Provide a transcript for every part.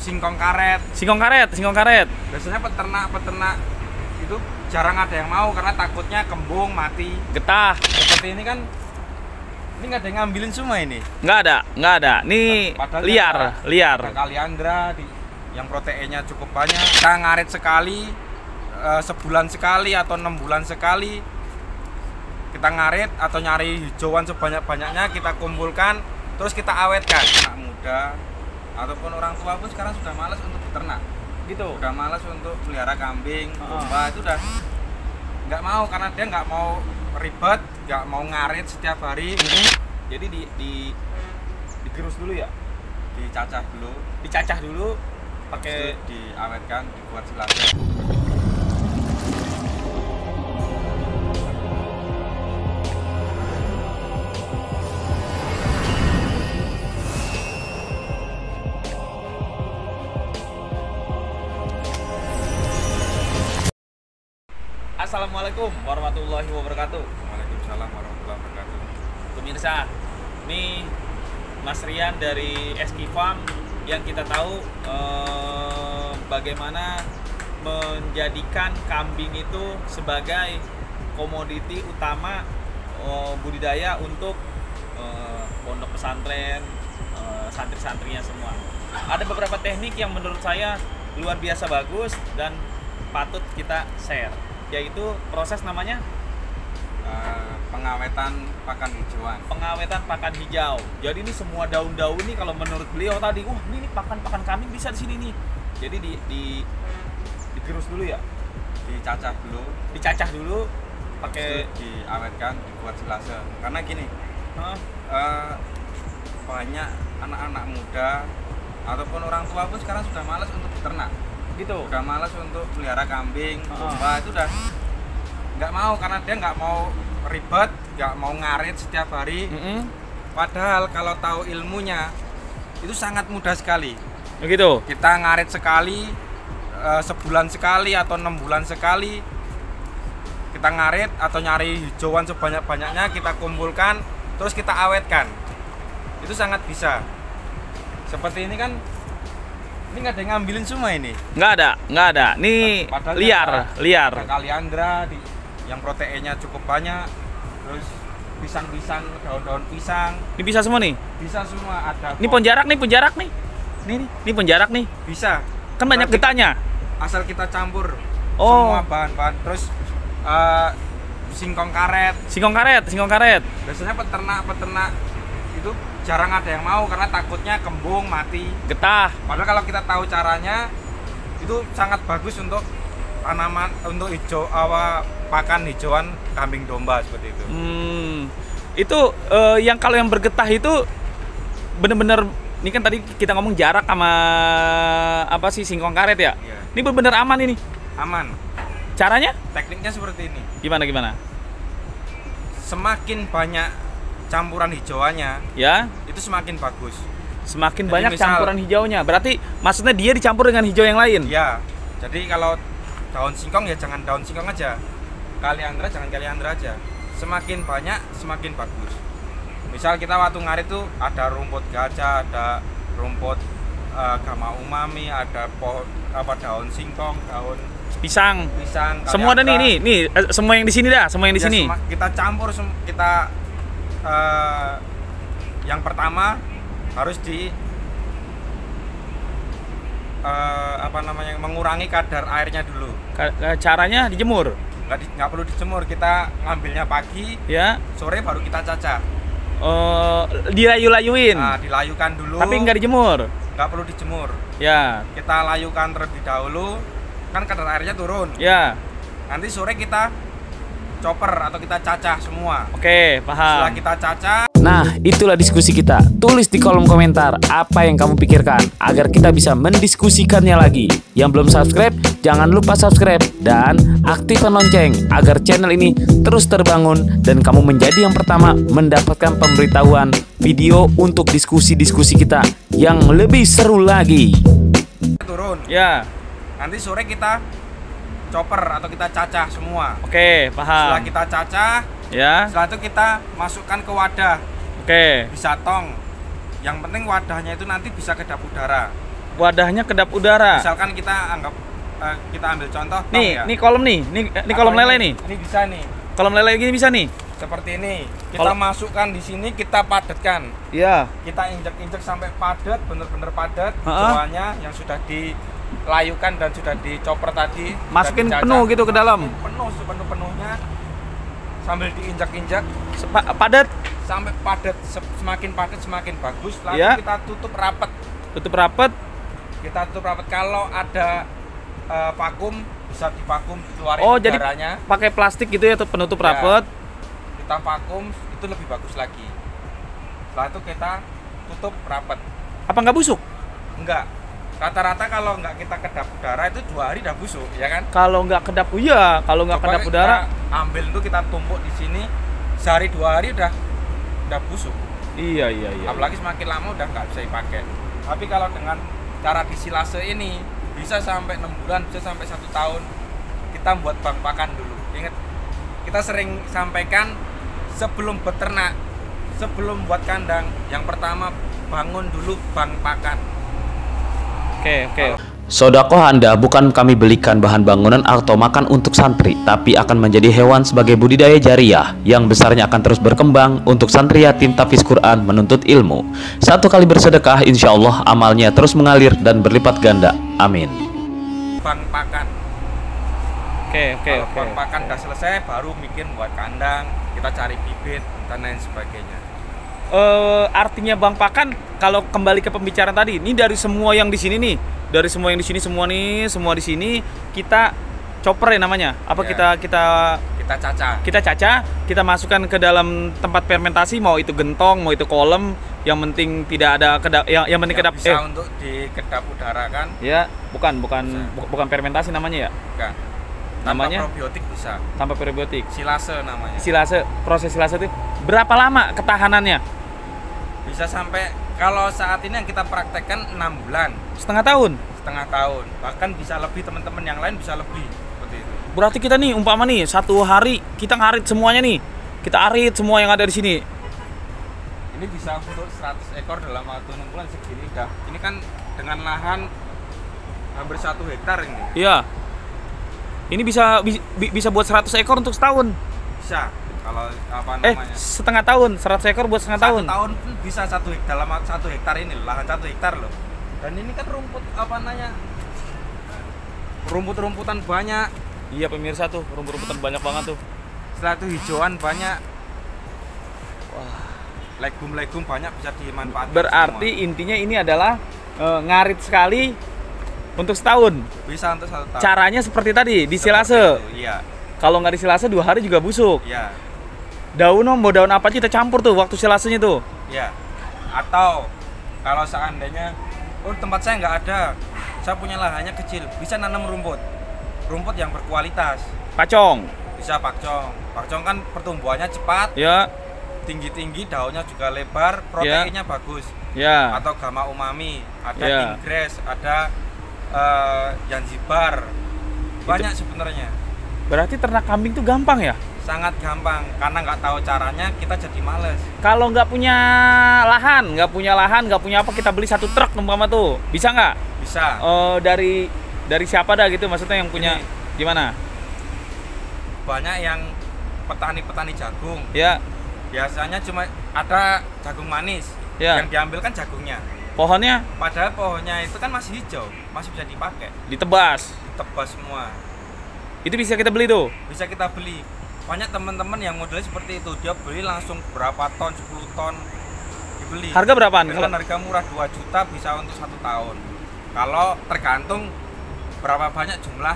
singkong karet. Singkong karet. Biasanya peternak itu jarang ada yang mau karena takutnya kembung mati. Getah. Seperti ini kan, ini nggak ada yang ngambilin semua ini. Nggak ada. Nih Padahal liar. Ada kaliandra yang proteinnya cukup banyak. Kita ngarit sekali, sebulan sekali atau 6 bulan sekali. Kita ngarit atau nyari hijauan sebanyak-banyaknya, kita kumpulkan, terus kita awetkan. Anak muda ataupun orang tua pun sekarang sudah malas untuk beternak. Gitu. Udah malas untuk pelihara kambing, domba, itu udah nggak mau karena dia nggak mau ribet, nggak mau ngarit setiap hari. Jadi digerus dulu ya. Dicacah dulu, Pakai diawetkan, dibuat silase. Assalamualaikum warahmatullahi wabarakatuh. Waalaikumsalam warahmatullahi wabarakatuh. Pemirsa, ini Mas Rian dari SK Farm yang kita tahu bagaimana menjadikan kambing itu sebagai komoditi utama budidaya untuk pondok pesantren, santri-santrinya semua. Ada beberapa teknik yang menurut saya luar biasa bagus dan patut kita share, yaitu proses namanya Pengawetan pakan hijauan. pengawetan pakan hijau. Jadi ini semua daun-daun nih kalau menurut beliau tadi, ini pakan kambing bisa di sini nih. Jadi digerus dulu ya, Dicacah dulu, pakai diawetkan, dibuat silase. Karena gini, banyak anak-anak muda ataupun orang tua pun sekarang sudah malas untuk beternak. gitu. Udah malas untuk pelihara kambing, domba, itu udah nggak mau karena dia nggak mau ribet, nggak mau ngarit setiap hari. Padahal kalau tahu ilmunya itu sangat mudah sekali. Begitu. Kita ngarit sekali, sebulan sekali atau 6 bulan sekali. Kita ngarit atau nyari hijauan sebanyak-banyaknya, kita kumpulkan, terus kita awetkan. Itu sangat bisa. Seperti ini kan, ini nggak ada yang ngambilin semua ini. Nggak ada. Nih Padahal liar. Ada kaliandra yang proteinnya cukup banyak. Terus pisang-pisang, daun-daun pisang. Ini bisa semua nih. Bisa semua ada. Ini penjarak nih. Ini penjarak nih. Bisa. Kan banyak getahnya. Asal kita campur Oh. semua bahan-bahan. Terus singkong karet. Singkong karet. Biasanya peternak itu jarang ada yang mau karena takutnya kembung mati. Getah. Padahal kalau kita tahu caranya, itu sangat bagus untuk tanaman, untuk pakan hijauan kambing domba seperti itu. Itu yang kalau yang bergetah itu bener-bener, ini kan tadi kita ngomong jarak sama apa sih, singkong karet ya? Iya. Ini bener-bener aman ini. Aman. Caranya? Tekniknya seperti ini. Gimana? Semakin banyak campuran hijauannya, Ya, itu semakin bagus. semakin Jadi banyak misal- campuran hijaunya. Berarti maksudnya dia dicampur dengan hijau yang lain. Ya. Jadi kalau daun singkong ya jangan daun singkong aja. Kaliandra jangan kaliandra aja. Semakin banyak semakin bagus. Misal kita waktu ngarit tuh ada rumput gajah, ada rumput gama umami, ada daun singkong, daun Pisang. pisang. Semua ada kaliandra. nih, semua yang di sini dah, semua yang di Ya, sini. kita campur, kita yang pertama harus mengurangi kadar airnya dulu. Caranya dijemur. Nggak perlu dijemur, kita ngambilnya pagi, Ya. sore baru kita cacah. Dilayu-layuin. Nah, dilayukan dulu. Tapi nggak dijemur. Nggak perlu dijemur. Ya. Kita layukan terlebih dahulu, kan kadar airnya turun. Ya. Nanti sore kita chopper atau kita cacah semua. Oke, paham. Setelah kita cacah, Nah, itulah diskusi kita. Tulis di kolom komentar apa yang kamu pikirkan agar kita bisa mendiskusikannya lagi. Yang belum subscribe, jangan lupa subscribe dan aktifkan lonceng agar channel ini terus terbangun dan kamu menjadi yang pertama mendapatkan pemberitahuan video untuk diskusi-diskusi kita yang lebih seru lagi. turun. Ya. Nanti sore kita chopper atau kita cacah semua. Oke, paham. Setelah kita cacah, Ya. setelah itu kita masukkan ke wadah. Oke. Bisa tong. Yang penting wadahnya itu nanti bisa kedap udara. Wadahnya kedap udara. Misalkan kita kita ambil contoh tong Nih, ya. nih kolom nih. Ini Atau kolom lele nih. Ini bisa nih. Kolom lele gini bisa nih. Seperti ini. Kita masukkan di sini, kita padatkan. Iya. Kita injek-injek sampai padat, bener-bener padat. Ha-ha. Jeroannya yang sudah dilayukan dan sudah dicoper tadi. Masukin sudah dicacah. penuh gitu ke dalam. Penuh sepenuh-penuhnya. Sambil diinjak-injak Padat. sampai padat, semakin padat semakin bagus. Lalu Ya. kita tutup rapat. Tutup rapet. Kita tutup rapat. Kalau ada vakum, bisa divakum, keluarin Oh, jadi udaranya. pakai plastik gitu ya penutup Ya. rapet. Kita vakum, itu lebih bagus lagi. Setelah itu kita tutup rapat. Apa nggak busuk? Enggak. Rata-rata kalau enggak kita kedap udara itu 2 hari udah busuk, ya kan? Kalau nggak kedap, iya. Kalau nggak Coba kedap udara, kita ambil itu kita tumpuk di sini, sehari 2 hari udah busuk. iya. Apalagi semakin lama udah nggak bisa dipakai. Tapi kalau dengan cara disilase ini bisa sampai 6 bulan, bisa sampai 1 tahun. Kita buat bank pakan dulu. Ingat, kita sering sampaikan sebelum beternak, sebelum buat kandang, yang pertama bangun dulu bank pakan. Oke. Sodakoh Anda bukan kami belikan bahan bangunan atau makan untuk santri, tapi akan menjadi hewan sebagai budidaya jariah yang besarnya akan terus berkembang untuk santri yatim tahfiz Quran menuntut ilmu. Satu kali bersedekah, insya Allah amalnya terus mengalir dan berlipat ganda. Amin. Bank pakan. Oke. Kalau bank pakan udah selesai, baru mikir buat kandang, kita cari bibit dan lain sebagainya. Artinya bang pakan, kalau kembali ke pembicaraan tadi, ini dari semua yang di sini nih, dari semua yang di sini, semua di sini kita chopper ya namanya. Apa Ya. kita Cacah. kita masukkan ke dalam tempat fermentasi, mau itu gentong, mau itu kolam, yang penting tidak ada kedap, yang penting kedap. Bisa untuk di kedap udara kan? Ya, bukan Bisa. bukan fermentasi namanya ya. Bukan. Namanya? Tanpa probiotik bisa. Tanpa probiotik. Silase namanya. Proses silase itu berapa lama ketahanannya? Bisa sampai, kalau saat ini yang kita praktekkan 6 bulan, Setengah tahun. bahkan bisa lebih, teman-teman yang lain bisa lebih seperti itu. Berarti kita nih umpama nih 1 hari kita ngarit semuanya nih. Kita arit semua yang ada di sini. Ini bisa untuk 100 ekor dalam waktu 6 bulan segini udah. Ini kan dengan lahan hampir 1 hektar ini. Iya. Ini bisa buat 100 ekor untuk setahun. Bisa. Kalau apa namanya? Setengah tahun, 100 ekor buat setengah tahun. 1 tahun pun bisa 1 hektar, dalam 1 hektar ini lahan 1 hektar loh. Dan ini kan rumput apa namanya? Rumput-rumputan banyak. Iya pemirsa tuh, rumput-rumputan banyak banget tuh. Setelah itu hijauan banyak. Legum-legum banyak bisa dimanfaatkan. Berarti semua. intinya ini adalah ngarit sekali untuk setahun. Bisa untuk 1 tahun. Caranya seperti tadi, disilase. Seperti itu, iya. Kalau nggak disilase 2 hari juga busuk. Iya. Daun mau daun apa aja kita campur tuh waktu silasenya tuh. Iya. Atau kalau seandainya tempat saya nggak ada, saya punya lahannya kecil, bisa nanam rumput yang berkualitas. Pacong. Bisa pakcong. Pakcong kan pertumbuhannya cepat, Ya, tinggi-tinggi, daunnya juga lebar, proteinnya bagus. ya. Atau gamma umami, ada Ya. inggris, ada Zanzibar. Banyak sebenarnya. Berarti ternak kambing tuh gampang ya? Sangat gampang, karena nggak tahu caranya kita jadi males. Kalau nggak punya lahan, nggak punya apa, kita beli 1 truk umpama tuh, bisa nggak? Bisa. Dari siapa dah gitu, maksudnya yang punya Ini. gimana? Banyak yang petani-petani jagung. Ya, Biasanya cuma ada jagung manis. Ya. Yang diambil kan jagungnya. pohonnya Padahal pohonnya itu kan masih hijau, masih bisa dipakai. ditebas. Ditebas semua. Itu bisa kita beli tuh. Bisa kita beli. Banyak teman-teman yang modelnya seperti itu. Dia beli langsung berapa ton, 10 ton dibeli. Harga berapaan? Dengan harga murah 2 juta bisa untuk 1 tahun. Kalau tergantung berapa banyak jumlah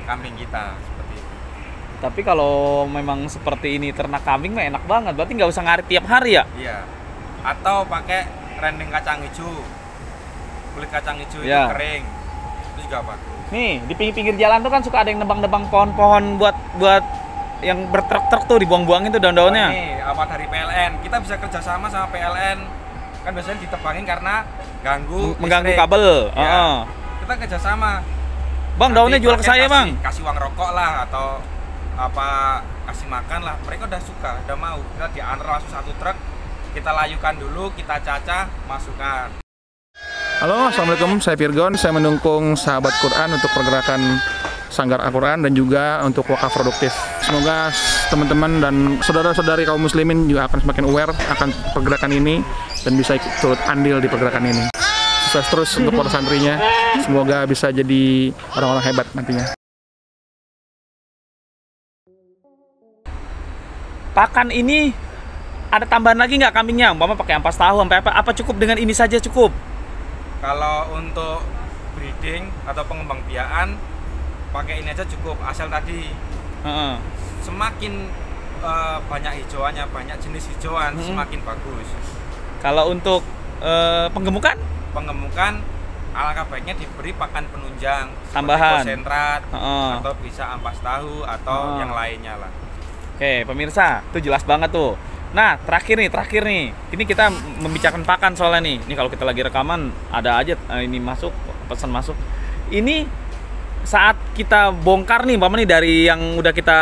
kambing kita seperti itu. Tapi kalau memang seperti ini ternak kambing mah enak banget. Berarti nggak usah ngarit tiap hari ya? Iya. Atau pakai rendeng kacang hijau. Kulit kacang hijau Ya. itu kering. Itu juga bagus. Nih, di pinggir-pinggir jalan tuh kan suka ada yang nebang-nebang pohon-pohon buat yang bertruk-truk tuh, dibuang-buangin tuh daun-daunnya. Ini apa dari PLN? Kita bisa kerjasama sama PLN. Kan biasanya ditebangin karena Mengganggu listrik. kabel. Ya. Heeh. Kita kerjasama. Bang, daunnya Nanti jual ke saya, kasih- Bang. Kasih uang rokok lah atau apa, kasih makan lah. Mereka udah suka, udah mau. Kita diantar langsung 1 truk. Kita layukan dulu, kita cacah, masukkan. Halo, Assalamualaikum. Saya Virgon. Saya mendukung Sahabat Quran untuk pergerakan Sanggar Al-Quran dan juga untuk wakaf produktif. Semoga teman-teman dan saudara-saudari kaum muslimin juga akan semakin aware akan pergerakan ini dan bisa ikut turut andil di pergerakan ini. Sukses terus untuk para santrinya. Semoga bisa jadi orang-orang hebat nantinya. Pakan ini ada tambahan lagi nggak kambingnya? Umpama pakai ampas tahu sampai apa cukup dengan ini saja cukup? Kalau untuk breeding atau pengembangbiakan pakai ini aja cukup, asal tadi semakin banyak hijauannya, banyak jenis hijauan semakin bagus. Kalau untuk penggemukan alangkah baiknya diberi pakan penunjang tambahan konsentrat atau bisa ampas tahu atau yang lainnya lah. Oke, pemirsa, itu jelas banget tuh. Nah, terakhir nih. Ini kita membicarakan pakan soalnya nih. Ini kalau kita lagi rekaman ada aja ini pesan masuk. Ini saat kita bongkar nih, umpama nih dari yang udah kita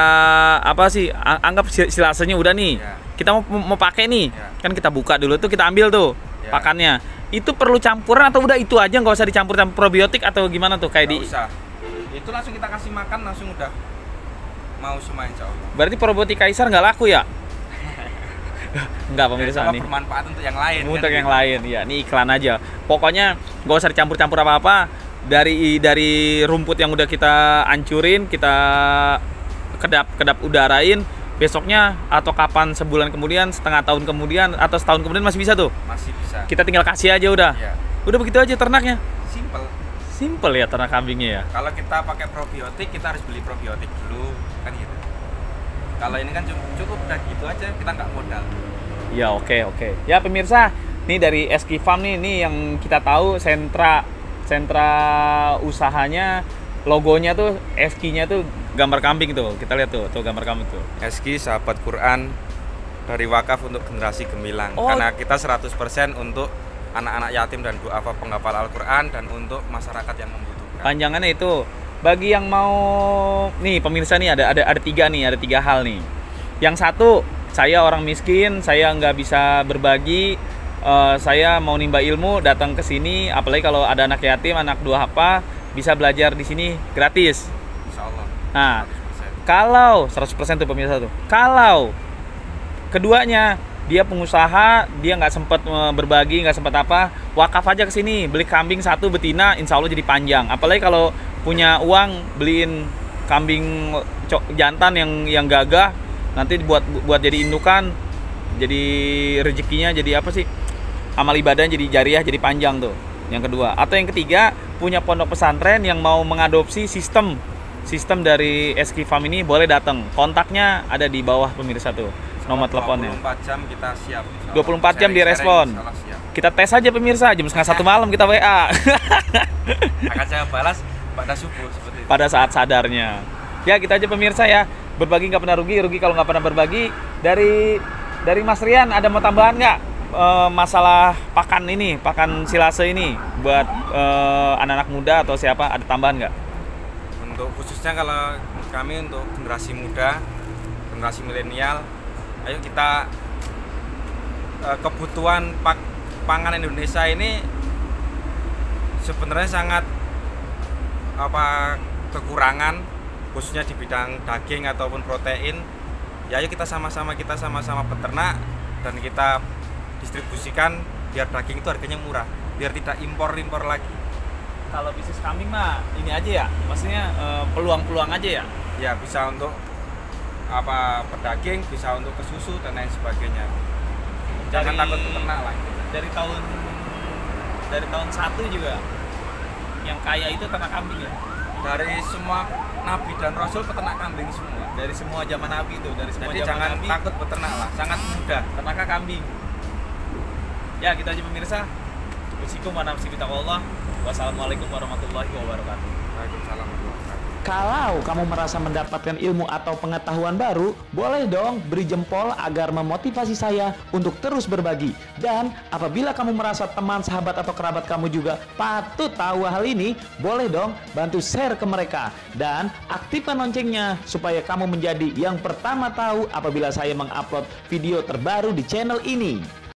anggap silasenya udah nih. Ya. Kita mau pakai nih. Ya. Kan kita buka dulu tuh, kita ambil tuh pakannya. Itu perlu campuran atau udah itu aja nggak usah dicampur probiotik atau gimana tuh kayak usah. Itu langsung kita kasih makan langsung udah mau semua insya Allah. Berarti probiotik Kaisar nggak laku ya? Enggak, pemirsa nih. Bermanfaat untuk yang lain. Untuk yang lain, ya. Ini iklan aja. Pokoknya nggak usah dicampur-campur apa-apa. Dari rumput yang udah kita hancurin, kita kedap udarain. Besoknya atau kapan, sebulan kemudian, setengah tahun kemudian, atau setahun kemudian masih bisa tuh. Masih bisa. Kita tinggal kasih aja udah. Ya. Udah begitu aja ternaknya. Simple Ya ternak kambingnya ya. Kalau kita pakai probiotik, kita harus beli probiotik dulu kan gitu. Kalau ini kan cukup udah gitu aja, kita nggak modal. Ya oke. Ya pemirsa, nih dari SK Farm nih yang kita tahu sentra usahanya, logonya tuh SK-nya tuh gambar kambing tuh. Kita lihat tuh gambar kambing tuh. SK Sahabat Quran dari wakaf untuk generasi gemilang. Karena kita 100% untuk anak-anak yatim dan duafa penghafal Al-Quran dan untuk masyarakat yang membutuhkan. Panjangannya itu bagi yang mau nih pemirsa nih ada tiga hal nih. Yang satu, saya orang miskin, saya nggak bisa berbagi, saya mau nimba ilmu, datang ke sini, apalagi kalau ada anak yatim, anak duafa, bisa belajar di sini gratis. Insya Allah. Nah, kalau 100% tuh pemirsa tuh. Kalau keduanya dia pengusaha, dia nggak sempat berbagi, nggak sempat apa, wakaf aja ke sini, beli kambing satu betina, insya Allah jadi panjang. Apalagi kalau punya uang beliin kambing jantan yang gagah, nanti buat jadi indukan, jadi rezekinya jadi apa sih? Amal ibadahnya jadi jariah, jadi panjang tuh. Yang kedua, atau yang ketiga, punya pondok pesantren yang mau mengadopsi sistem dari SK Farm ini, boleh datang. Kontaknya ada di bawah pemirsa tuh. Nomor teleponnya. 24 jam kita siap. 24 jam direspon. Kita tes aja pemirsa, jam setengah 1 malam kita WA. Akan saya balas pada subuh seperti itu. Pada saat sadarnya. Ya kita aja pemirsa ya. Berbagi nggak pernah rugi kalau nggak pernah berbagi. Dari Mas Rian ada mau tambahan nggak masalah pakan silase ini buat anak-anak muda atau siapa, ada tambahan nggak? Untuk khususnya kalau kami untuk generasi muda, generasi milenial, ayo kita kebutuhan pangan Indonesia ini sebenarnya sangat kekurangan, khususnya di bidang daging ataupun protein. Ya ayo kita sama-sama peternak dan kita distribusikan biar daging itu harganya murah, biar tidak impor lagi. Kalau bisnis kambing mah ini aja ya, maksudnya peluang-peluang aja ya. Ya bisa untuk pedaging, bisa untuk ke susu dan lain sebagainya. Jangan takut peternak lah. Dari tahun 1 juga yang kaya itu ternak kambing ya. Dari semua nabi dan rasul peternak kambing semua. Dari semua zaman nabi itu, Jadi jangan takut peternak lah, sangat mudah. Ternak kambing. Ya kita aja pemirsa. Wasikum wa nafsi bitaqwallah. Wassalamualaikum warahmatullahi wabarakatuh. Waalaikumsalam warahmatullahi wabarakatuh. Kalau kamu merasa mendapatkan ilmu atau pengetahuan baru, boleh dong beri jempol agar memotivasi saya untuk terus berbagi. Dan apabila kamu merasa teman, sahabat, atau kerabat kamu juga patut tahu hal ini, boleh dong bantu share ke mereka. Dan aktifkan loncengnya supaya kamu menjadi yang pertama tahu apabila saya mengupload video terbaru di channel ini.